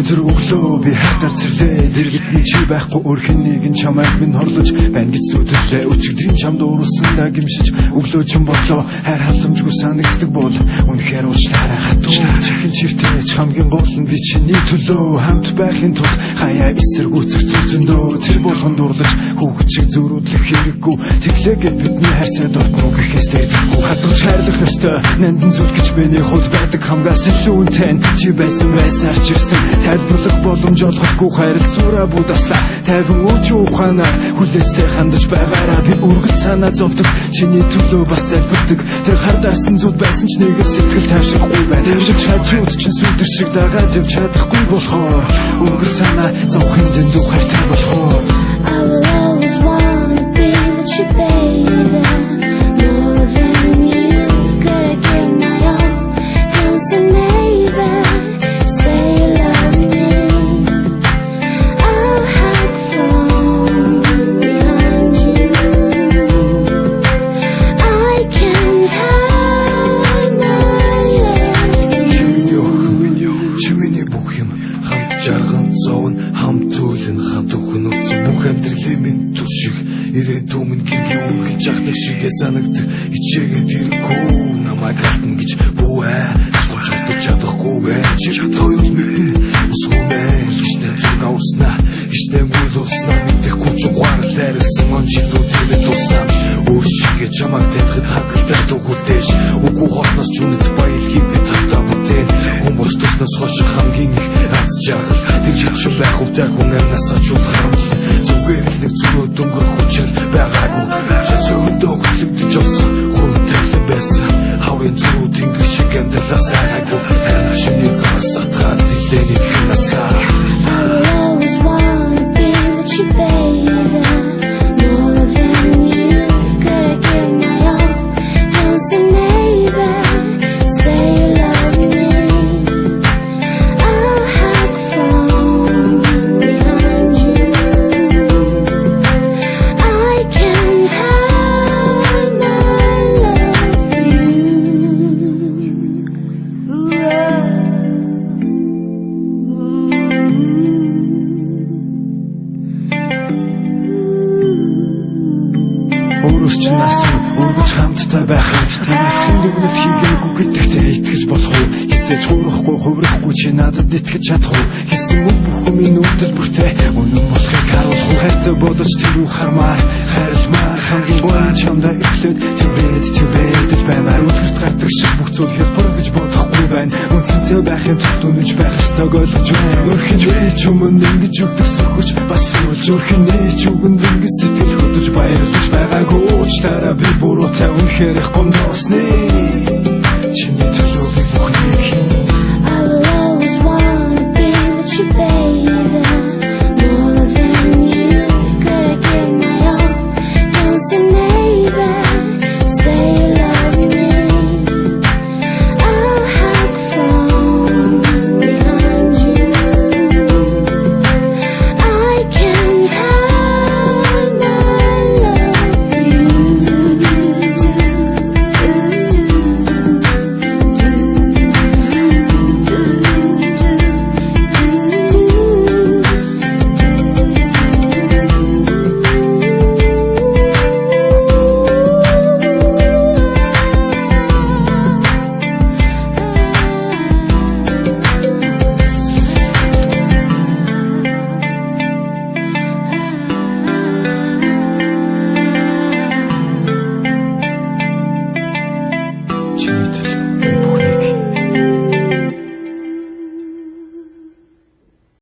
өнөөдөр өглөө би хатар цэрлээ дэргэд минь чи байхгүй өөрхөн нэгэн чамайг минь хорлож байна гэж зүтгэлээ өчигдрийн чамд уурсандаа гимшиж өглөө ч бодлоо хайр халамжгүй санагддаг бол үнэхээр уучлаарай хатуу чихэн чиртэж хамгийн гол нь би чиний төлөө хамт байхын тулд хаяа эсэргүүцэх зүүзөндөө тэр болгон дурлаж хүүхэд шиг зөрүүдлэх хэрэггүй тэглээгээд бидний хайрцаг дортно гэхээс дэрдэхгүй хатгаж хайрлах ёстой нандин зүйл гэж миний хувьд байдаг хамгаас илүү үнэтэй чи байсан байсаар ч ирсэн тайлбарлах боломж олгохгүй харилцуура будаслаа тайван ууч ухаанаар хүлээстэй хандаж байгаараа би үргэлж санаа зовдөг чиний төлөө бас залбирдаг тэр хардарсан зүйл байсан ч нэгэр сэтгэл тайвшрахгүй байна үргэлж хажууд чин сүдэр шиг дагаад явж чадахгүй болохоор үргэлж санаа зовхын дэндүү хайртай болохоор I will always wanna be with you, baby. More than you could give my all. Don't say maybe, say you love me. I'll hide from behind you. I can't hide my love. Чимэний бүх юм хамт жарган зовн хамт түлэн хамт өхнөц бүх амьдралын минь түшиг ирээдүй минь гэргийн үргэлж ахнах шигээ санагдаг ичээгээд ирэхгүй намайг алтна гэж бүүэ асууж олдож чадахгүйгээ чирх тоёл мэднэ усгүйгээ гişтэй зүг авснаа гişтэй мөл уснаа мэдэхгүй ч ухаан лайрсан он жилүү тэмээ тусам өөршигээ чамаг тэтгэд хатгалтай түгүүлдэж үгүй хоосноос ч үнэт баялгийг би татаа бүтээн хүмүүс туснаас хойш хамгийн их аз жаргал тэр ч байх үтэй хүн амнасаа ч улхам зүгээр л нэг зүрөө дөнгөр хүчил байгаагүй зөвхөндөө хөдлөгдөж олсон хөөтөл байсан хаврын зүрөө тэнгэр шиг амьдралаас айгаагүй харин шиний гарсатгаад зилэний хинасаа I will always wanna be with you, baby. More than you could give my all. Don't say maybe, say you love me. I'll hide from behind you. I can't hide my love for you. Өөрөөс ч насан үргэлж хамттай байх эцгийн дүгнэлт хийгээгүй гэдэгтээ итгэж болох уу хизээж хуурахгүй хувирахгүй чи надад итгэж чадах уу хийсэн үг бүх минь үүдэл бүртээ үнэн болохыг харуулах уу хайртай болож тэр үү хармаар хайрламаар хамгийн гол нь чамдаа эхлээд тэврээд баймаар үлгэрт гардаг шиг бүх зүйл хялбар гэж бодохгүй байна үнцэнтэй байхын тулд үнэж байх ёстойг ойлгож байна өөрхөн ээж өмнө ингэж өгдөг сөхөж бас суулж өөрхөн ээж үгэнд ингэж сэтгэл хөдлөж баярлаж байгаагүй уучлаарай би буруутай үнэхээр их гомдоосны чиний төлөө би бүхнийг I will always wanna be with you, baby. More than you could give my all. Don't say maybe, say you love me. I'll hide from behind you. I can't hide my love for you. чиний төлөө